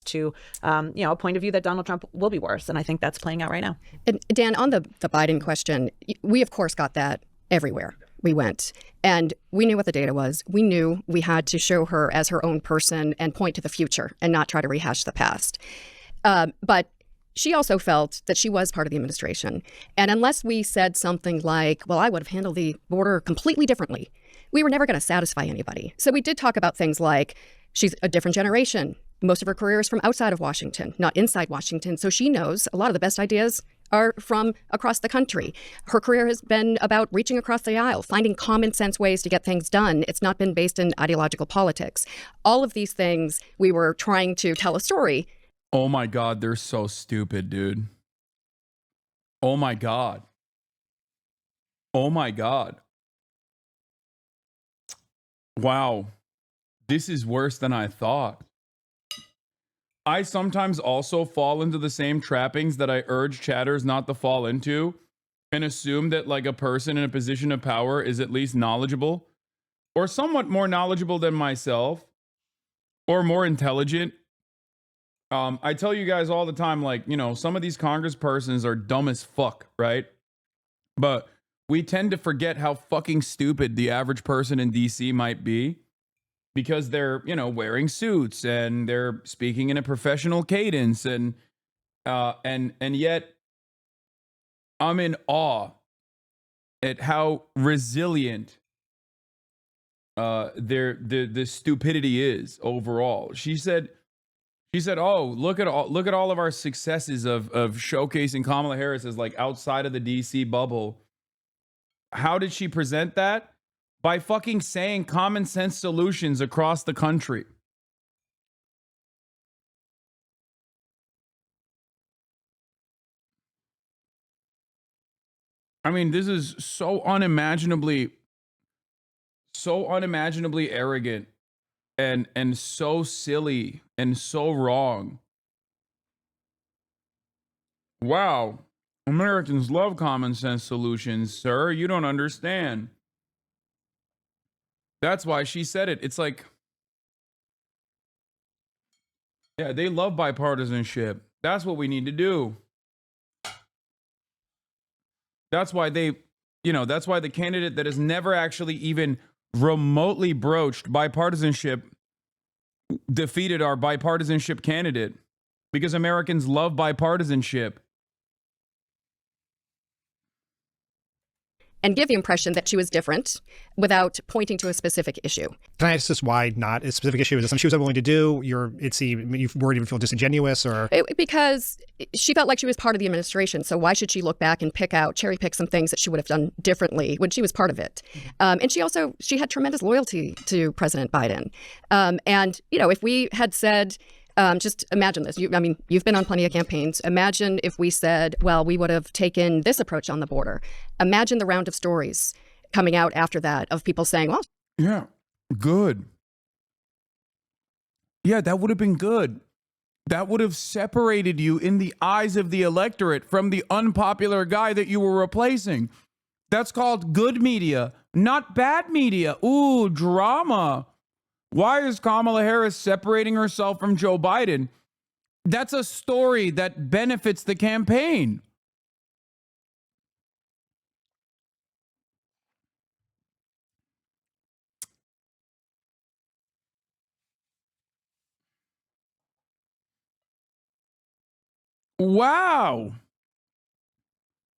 To a point of view that Donald Trump will be worse. And I think that's playing out right now. And Dan, on the Biden question, we, of course, got that everywhere we went. And we knew what the data was. We knew we had to show her as her own person and point to the future and not try to rehash the past. But she also felt that she was part of the administration. And unless we said something like, well, I would have handled the border completely differently, we were never going to satisfy anybody. So we did talk about things like she's a different generation. Most of her career is from outside of Washington, not inside Washington. So she knows a lot of the best ideas are from across the country. Her career has been about reaching across the aisle, finding common sense ways to get things done. It's not been based in ideological politics. All of these things, we were trying to tell a story. Oh my God, they're so stupid, dude. Oh my God. Oh my God. Wow. This is worse than I thought. I sometimes also fall into the same trappings that I urge chatters not to fall into, and assume that like a person in a position of power is at least knowledgeable, or somewhat more knowledgeable than myself, or more intelligent. I tell you guys all the time, like, you know, some of these congresspersons are dumb as fuck, right? But we tend to forget how fucking stupid the average person in DC might be, because they're, you know, wearing suits and they're speaking in a professional cadence, and yet I'm in awe at how resilient the stupidity is overall. She said, "Oh, look at all of our successes of showcasing Kamala Harris as like outside of the DC bubble." How did she present that? By fucking saying common sense solutions across the country. I mean, this is so unimaginably arrogant and so silly and so wrong. Wow. Americans love common sense solutions, sir. You don't understand. That's why she said it. It's like, yeah, they love bipartisanship. That's what we need to do. That's why that's why the candidate that has never actually even remotely broached bipartisanship defeated our bipartisanship candidate, because Americans love bipartisanship. And give the impression that she was different without pointing to a specific issue. Can I ask this, why not a specific issue? Is it something she was unwilling to do? You worried you feel disingenuous, or? Because she felt like she was part of the administration. So why should she look back and cherry pick some things that she would have done differently when she was part of it? And she had tremendous loyalty to President Biden. And, if we had said, just imagine this. You've been on plenty of campaigns. Imagine if we said, well, we would have taken this approach on the border. Imagine the round of stories coming out after that of people saying, well, yeah, good. Yeah, that would have been good. That would have separated you in the eyes of the electorate from the unpopular guy that you were replacing. That's called good media, not bad media. Ooh, drama. Why is Kamala Harris separating herself from Joe Biden? That's a story that benefits the campaign. Wow.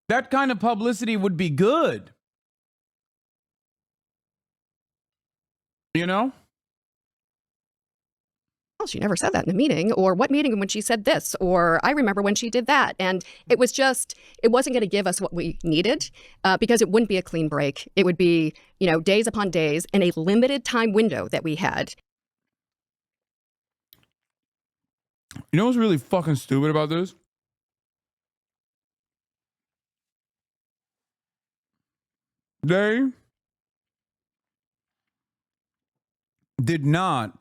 That kind of publicity would be good. You know? well, she never said that in a meeting, or what meeting when she said this, or I remember when she did that. And it wasn't going to give us what we needed because it wouldn't be a clean break. It would be, days upon days in a limited time window that we had. You know what's really fucking stupid about this? They did not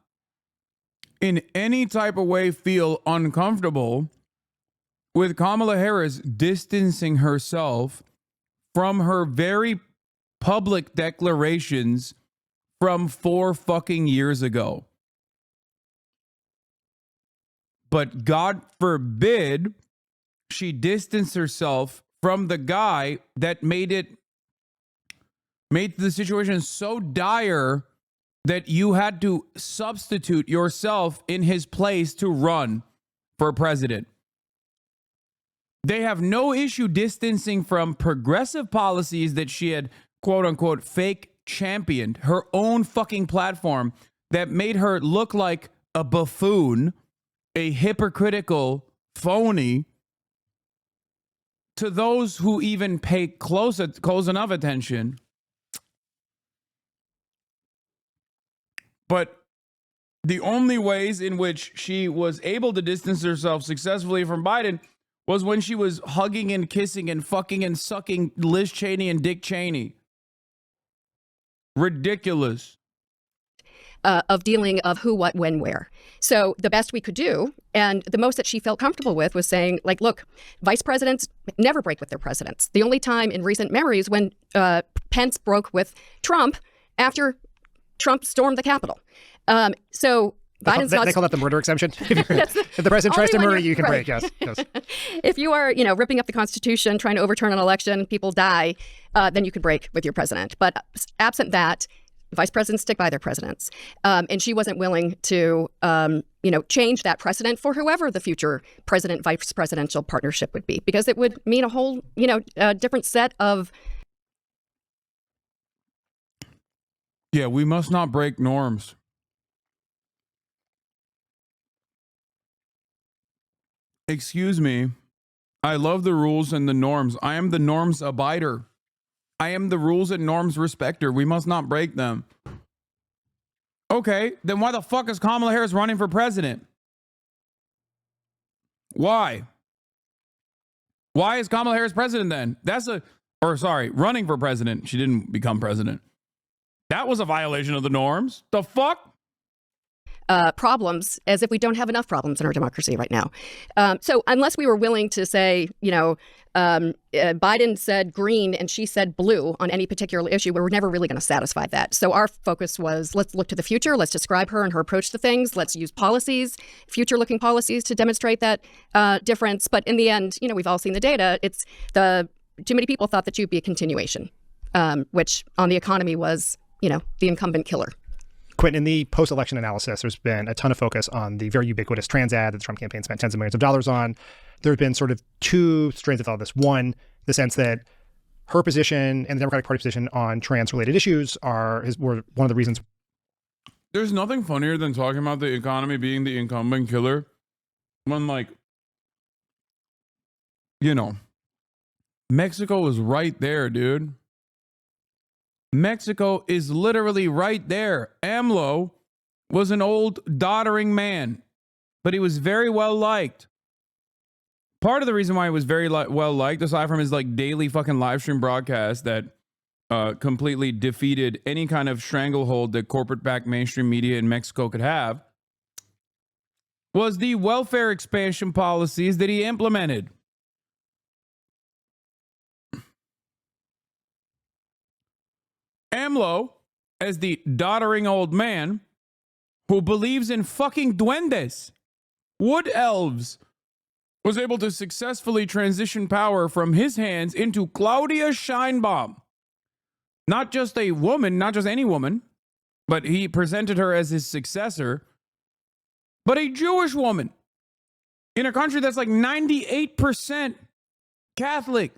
in any type of way feel uncomfortable with Kamala Harris distancing herself from her very public declarations from 4 fucking years ago. But God forbid she distanced herself from the guy that made the situation so dire that you had to substitute yourself in his place to run for president. They have no issue distancing from progressive policies that she had, quote unquote, fake championed, her own fucking platform that made her look like a buffoon, a hypocritical phony, to those who even pay close enough attention. But the only ways in which she was able to distance herself successfully from Biden was when she was hugging and kissing and fucking and sucking Liz Cheney and Dick Cheney. Ridiculous. Of dealing of who, what, when, where. So the best we could do, and the most that she felt comfortable with, was saying, like, look, vice presidents never break with their presidents. The only time in recent memory is when Pence broke with Trump after Trump stormed the Capitol. So Biden's they call that the murder exemption. If the president tries to murder you, you can break. Yes. If you are, ripping up the Constitution, trying to overturn an election, people die, then you could break with your president. But absent that, vice presidents stick by their presidents. And she wasn't willing to, change that precedent for whoever the future president-vice presidential partnership would be, because it would mean a whole, different set of Yeah, we must not break norms. Excuse me. I love the rules and the norms. I am the norms abider. I am the rules and norms respecter. We must not break them. Okay, then why the fuck is Kamala Harris running for president? Why? Why is Kamala Harris president then? Running for president. She didn't become president. That was a violation of the norms. The fuck? Problems, as if we don't have enough problems in our democracy right now. So unless we were willing to say, Biden said green and she said blue on any particular issue, we were never really going to satisfy that. So our focus was, let's look to the future. Let's describe her and her approach to things. Let's use policies, future-looking policies, to demonstrate that difference. But in the end, we've all seen the data. Too many people thought that you'd be a continuation, which on the economy was, the incumbent killer. Quentin, in the post-election analysis, there's been a ton of focus on the very ubiquitous trans ad that the Trump campaign spent tens of millions of dollars on. There have been sort of two strains of thought of this. One, the sense that her position and the Democratic Party position on trans-related issues were one of the reasons. There's nothing funnier than talking about the economy being the incumbent killer when, Mexico is right there, dude. Mexico is literally right there. AMLO was an old, doddering man, but he was very well liked. Part of the reason why he was very well liked, aside from his daily fucking live stream broadcast that completely defeated any kind of stranglehold that corporate-backed mainstream media in Mexico could have, was the welfare expansion policies that he implemented. AMLO, as the doddering old man who believes in fucking duendes, wood elves, was able to successfully transition power from his hands into Claudia Sheinbaum. Not just a woman, not just any woman, but he presented her as his successor, but a Jewish woman in a country that's 98% Catholic.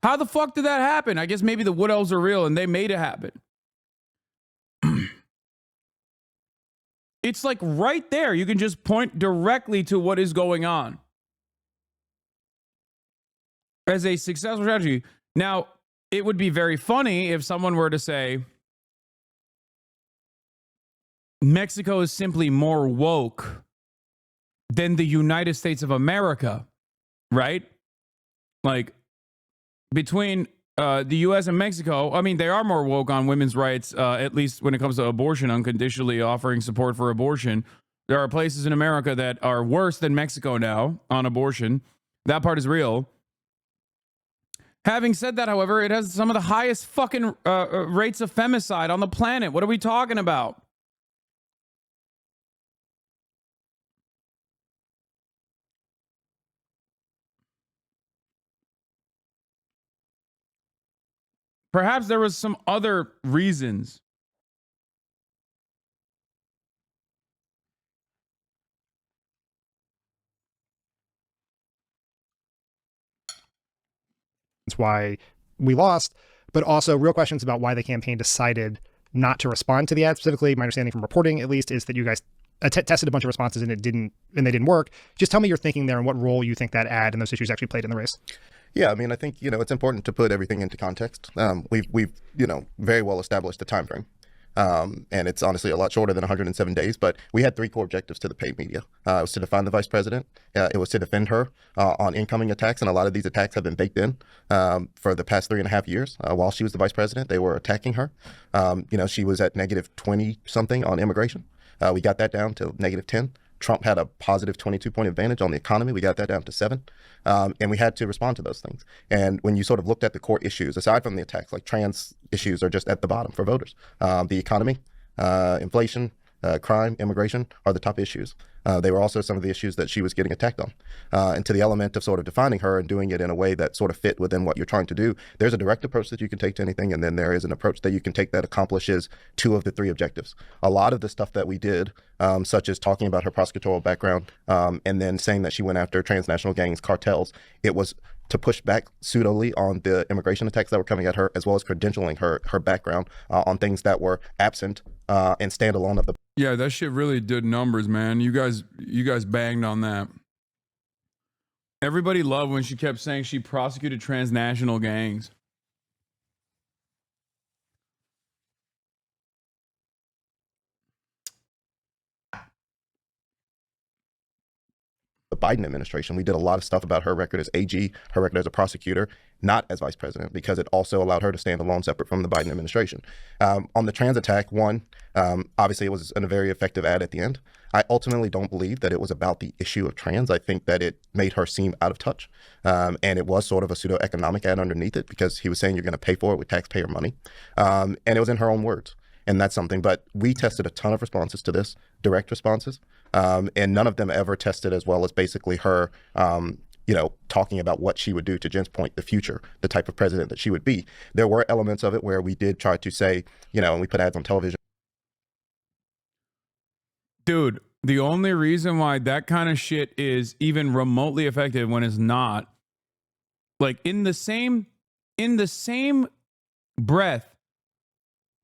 How the fuck did that happen? I guess maybe the wood elves are real and they made it happen. It's right there. You can just point directly to what is going on as a successful strategy. Now, it would be very funny if someone were to say, Mexico is simply more woke than the United States of America, right? Between the U.S. and Mexico, they are more woke on women's rights, at least when it comes to abortion, unconditionally offering support for abortion. There are places in America that are worse than Mexico now on abortion. That part is real. Having said that, however, it has some of the highest fucking rates of femicide on the planet. What are we talking about? Perhaps there was some other reasons. That's why we lost, but also real questions about why the campaign decided not to respond to the ad. Specifically, my understanding from reporting, at least, is that you guys tested a bunch of responses and they didn't work. Just tell me your thinking there and what role you think that ad and those issues actually played in the race. Yeah, I think, it's important to put everything into context. We've very well established the time frame. And it's honestly a lot shorter than 107 days, but we had three core objectives to the paid media. It was to define the vice president. It was to defend her on incoming attacks, and a lot of these attacks have been baked in for the past 3.5 years. While she was the vice president, they were attacking her. She was at negative 20-something on immigration. We got that down to negative 10. Trump had a positive 22-point advantage on the economy. We got that down to 7. And we had to respond to those things. And when you sort of looked at the core issues, aside from the attacks, trans issues are just at the bottom for voters. The economy, inflation, crime, immigration are the top issues. They were also some of the issues that she was getting attacked on. And to the element of sort of defining her and doing it in a way that sort of fit within what you're trying to do, there's a direct approach that you can take to anything, and then there is an approach that you can take that accomplishes 2 of the 3 objectives. A lot of the stuff that we did, such as talking about her prosecutorial background, and then saying that she went after transnational gangs, cartels, it was to push back pseudoli on the immigration attacks that were coming at her, as well as credentialing her background on things that were absent and standalone of the. Yeah, that shit really did numbers, man. You guys banged on that. Everybody loved when she kept saying she prosecuted transnational gangs. The Biden administration. We did a lot of stuff about her record as AG, her record as a prosecutor, not as vice president, because it also allowed her to stand alone separate from the Biden administration. On the trans attack, obviously it was a very effective ad at the end. I ultimately don't believe that it was about the issue of trans. I think that it made her seem out of touch. And it was sort of a pseudo-economic ad underneath it, because he was saying you're going to pay for it with taxpayer money. And it was in her own words. And that's something. But we tested a ton of responses to this, direct responses. And none of them ever tested as well as basically her, talking about what she would do, to Jen's point, the future, the type of president that she would be. There were elements of it where we did try to say, and we put ads on television. Dude, the only reason why that kind of shit is even remotely effective when it's not, like in the same breath,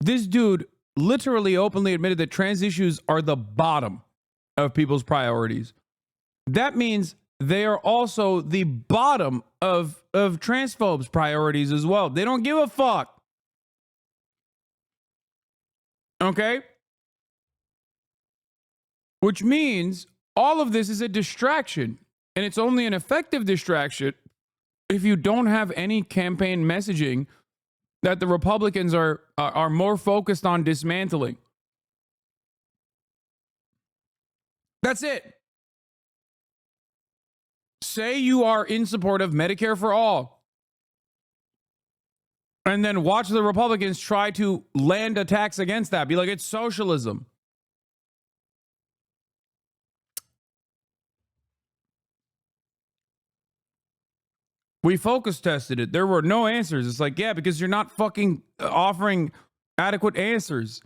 this dude literally openly admitted that trans issues are the bottom of people's priorities. That means they are also the bottom of transphobes' priorities as well. They don't give a fuck. Okay? Which means all of this is a distraction, and it's only an effective distraction if you don't have any campaign messaging that the Republicans are more focused on dismantling. That's it. Say you are in support of Medicare for all, and then watch the Republicans try to land attacks against that. Be like, it's socialism. We focus tested it. There were no answers. It's like, yeah, because you're not fucking offering adequate answers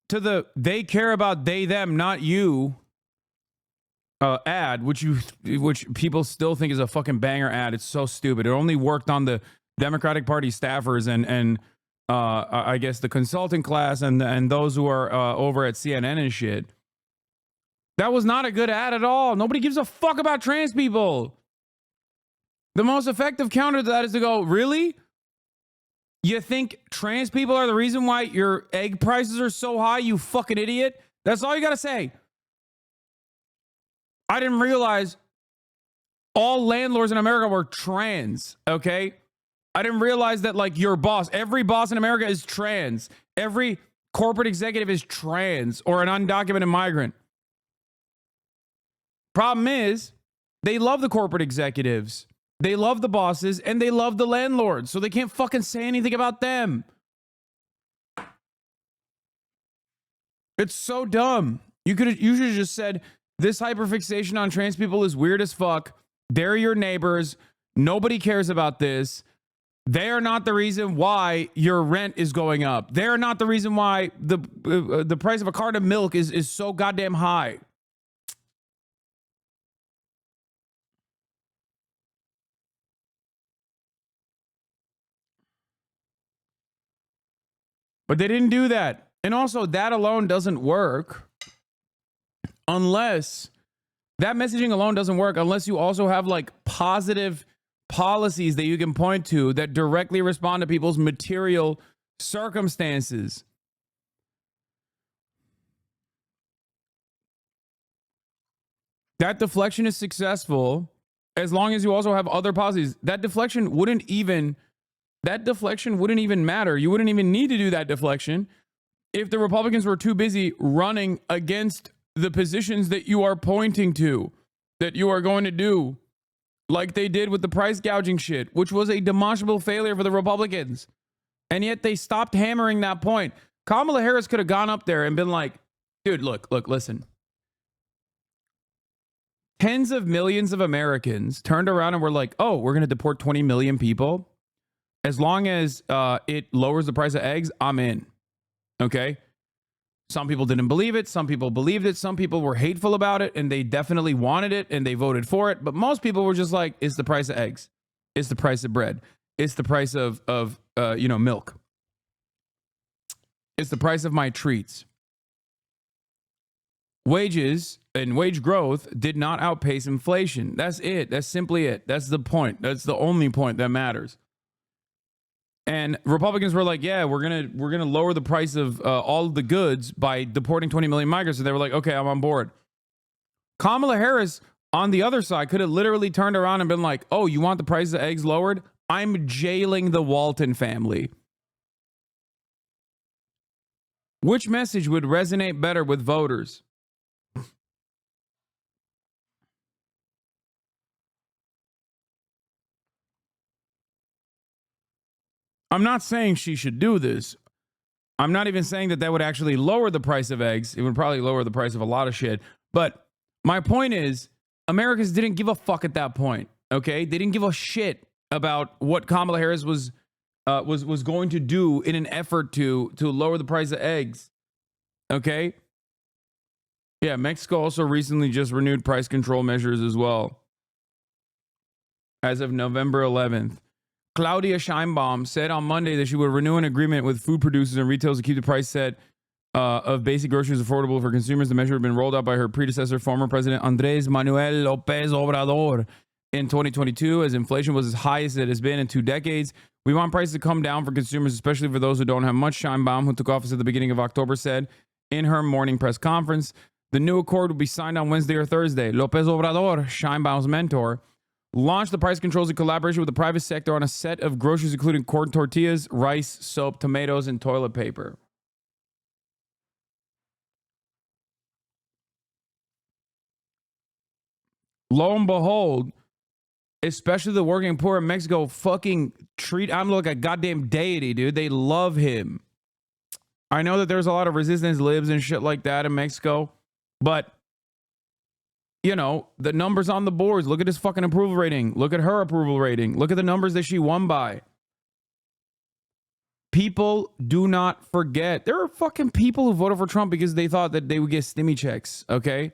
to the they care about they, them, not you ad, which people still think is a fucking banger ad. It's so stupid. It only worked on the Democratic Party staffers and I guess the consulting class and those who are over at CNN and shit. That was not a good ad at all. Nobody gives a fuck about trans people. The most effective counter to that is to go, really? You think trans people are the reason why your egg prices are so high, you fucking idiot? That's all you got to say. I didn't realize all landlords in America were trans, okay? I didn't realize that, like, your boss, every boss in America is trans. Every corporate executive is trans or an undocumented migrant. Problem is, they love the corporate executives, they love the bosses, and they love the landlords, so they can't fucking say anything about them. It's so dumb. You should have just said, this hyperfixation on trans people is weird as fuck. They're your neighbors. Nobody cares about this. They are not the reason why your rent is going up. They're not the reason why the price of a carton of milk is so goddamn high. But they didn't do that. And also, that alone doesn't work unless that messaging alone doesn't work unless you also have like positive policies that you can point to that directly respond to people's material circumstances. That deflection is successful as long as you also have other policies. That deflection wouldn't even matter. You wouldn't even need to do that deflection if the Republicans were too busy running against the positions that you are pointing to, that you are going to do, like they did with the price gouging shit, which was a demonstrable failure for the Republicans. And yet they stopped hammering that point. Kamala Harris could have gone up there and been like, dude, look, listen. Tens of millions of Americans turned around and were like, oh, we're going to deport 20 million people. As long as it lowers the price of eggs, I'm in. Okay? Some people didn't believe it. Some people believed it. Some people were hateful about it, and they definitely wanted it, and they voted for it. But most people were just like, it's the price of eggs. It's the price of bread. It's the price of milk. It's the price of my treats. Wages and wage growth did not outpace inflation. That's it. That's simply it. That's the point. That's the only point that matters. And Republicans were like, yeah, we're gonna lower the price of all of the goods by deporting 20 million migrants. So they were like, okay, I'm on board. Kamala Harris on the other side could have literally turned around and been like, oh, you want the price of eggs lowered? I'm jailing the Walton family. Which message would resonate better with voters? I'm not saying she should do this. I'm not even saying that would actually lower the price of eggs. It would probably lower the price of a lot of shit. But my point is, Americans didn't give a fuck at that point. Okay, they didn't give a shit about what Kamala Harris was going to do in an effort to lower the price of eggs. Okay. Yeah, Mexico also recently just renewed price control measures as well. As of November 11th. Claudia Sheinbaum said on Monday that she would renew an agreement with food producers and retailers to keep the price set of basic groceries affordable for consumers. The measure had been rolled out by her predecessor, former President Andrés Manuel López Obrador, in 2022, as inflation was as high as it has been in 2 decades. We want prices to come down for consumers, especially for those who don't have much. Sheinbaum, who took office at the beginning of October, said in her morning press conference. The new accord will be signed on Wednesday or Thursday. López Obrador, Sheinbaum's mentor, launched the price controls in collaboration with the private sector on a set of groceries including corn tortillas, rice, soap, tomatoes, and toilet paper. Lo and behold, especially the working poor in Mexico fucking treat AMLO like a goddamn deity, dude. They love him. I know that there's a lot of resistance libs and shit like that in Mexico, but you know, the numbers on the boards. Look at his fucking approval rating. Look at her approval rating. Look at the numbers that she won by. People do not forget. There are fucking people who voted for Trump because they thought that they would get stimmy checks, okay?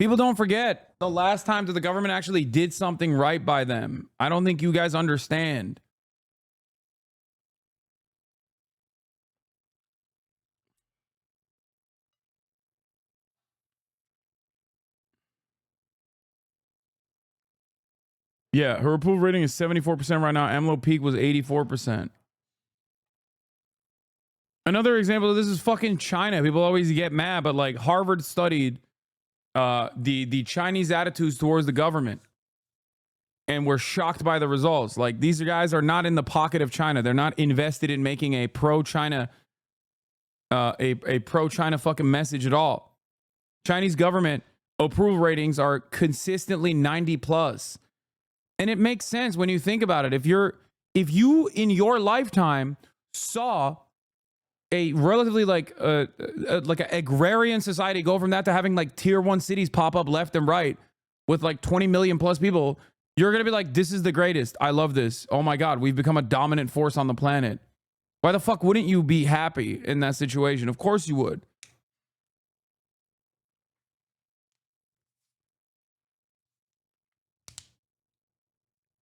People don't forget the last time that the government actually did something right by them. I don't think you guys understand. Yeah, her approval rating is 74% right now. AMLO peak was 84%. Another example of this is fucking China. People always get mad, but like Harvard studied the Chinese attitudes towards the government and were shocked by the results. Like, these guys are not in the pocket of China. They're not invested in making a pro-China a pro-China fucking message at all. Chinese government approval ratings are consistently 90 plus. And it makes sense when you think about it. If you in your lifetime saw a relatively like an agrarian society go from that to having like tier 1 cities pop up left and right with like 20 million plus people, you're going to be like, this is the greatest. I love this. Oh my God, we've become a dominant force on the planet. Why the fuck wouldn't you be happy in that situation? Of course you would.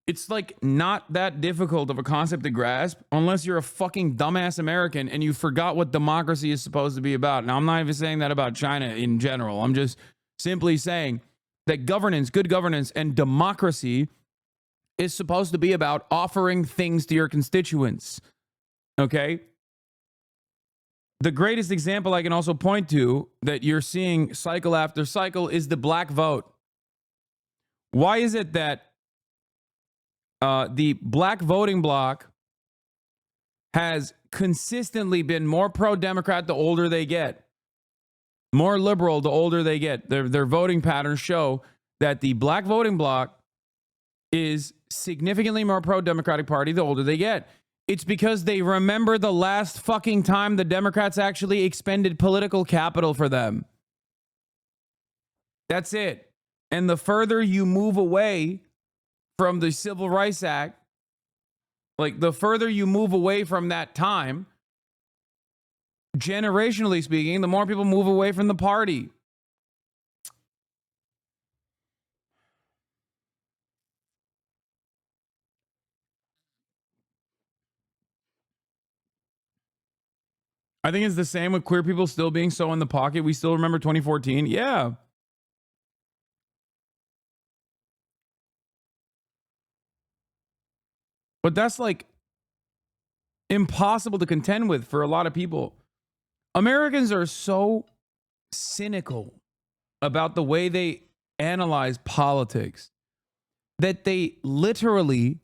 It's like not that difficult of a concept to grasp unless you're a fucking dumbass American and you forgot what democracy is supposed to be about. Now, I'm not even saying that about China in general. I'm just simply saying that governance, good governance, and democracy is supposed to be about offering things to your constituents. Okay? The greatest example I can also point to that you're seeing cycle after cycle is the black vote. Why is it that the black voting bloc has consistently been more pro-Democrat the older they get, more liberal the older they get? Their voting patterns show that the black voting bloc is significantly more pro-Democratic Party the older they get. It's because they remember the last fucking time the Democrats actually expended political capital for them. That's it. And the further you move away from the Civil Rights Act Like, the further you move away from that time, generationally speaking, the more people move away from the party. I think it's the same with queer people still being so in the pocket. We still remember 2014. Yeah. But that's like impossible to contend with for a lot of people. Americans are so cynical about the way they analyze politics that they literally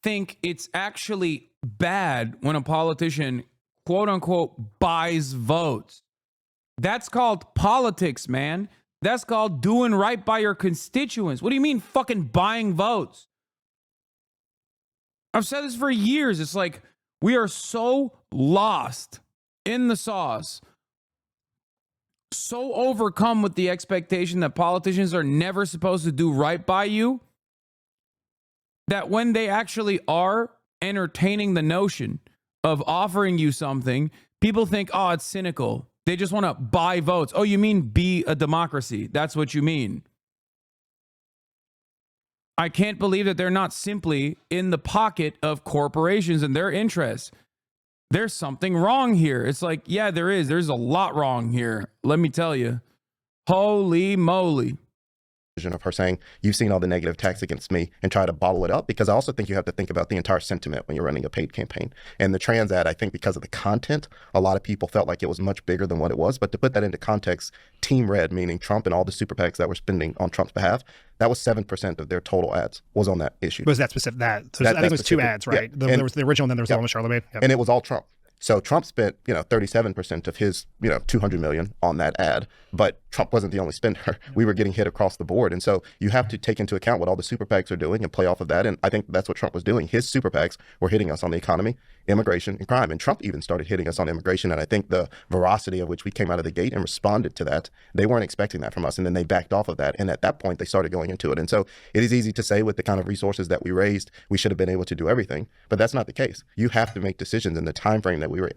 think it's actually bad when a politician, quote unquote, buys votes. That's called politics, man. That's called doing right by your constituents. What do you mean fucking buying votes? I've said this for years. It's like we are so lost in the sauce, so overcome with the expectation that politicians are never supposed to do right by you, that when they actually are entertaining the notion of offering you something, people think, oh, it's cynical. They just want to buy votes. Oh, you mean be a democracy? That's what you mean. I can't believe that they're not simply in the pocket of corporations and their interests. There's something wrong here. It's like, yeah, there is. There's a lot wrong here. Let me tell you. Holy moly. Of her saying, you've seen all the negative attacks against me, and try to bottle it up, because I also think you have to think about the entire sentiment when you're running a paid campaign. And the trans ad, I think because of the content, a lot of people felt like it was much bigger than what it was. But to put that into context, Team Red, meaning Trump and all the super PACs that were spending on Trump's behalf, that was 7% of their total ads was on that issue. Was that specific? I think it was two ads, right? Yeah. There was the original, and then there was the one with Charlemagne. Yep. And it was all Trump. So Trump spent, 37% of his, 200 million on that ad, but Trump wasn't the only spender. We were getting hit across the board. And so you have to take into account what all the super PACs are doing and play off of that. And I think that's what Trump was doing. His super PACs were hitting us on the economy, immigration, and crime. And Trump even started hitting us on immigration. And I think the veracity of which we came out of the gate and responded to that, they weren't expecting that from us. And then they backed off of that. And at that point, they started going into it. And so it is easy to say with the kind of resources that we raised, we should have been able to do everything. But that's not the case. You have to make decisions in the time frame that we were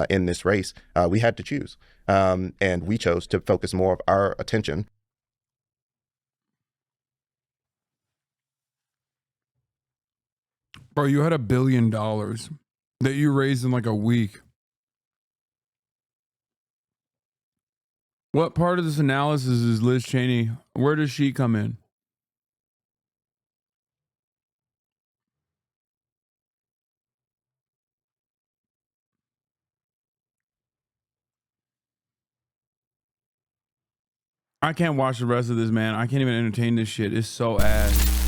in this race. We had to choose. And we chose to focus more of our attention. Bro, you had $1 billion that you raised in like a week. What part of this analysis is Liz Cheney? Where does she come in? I can't watch the rest of this, man. I can't even entertain this shit. It's so ass.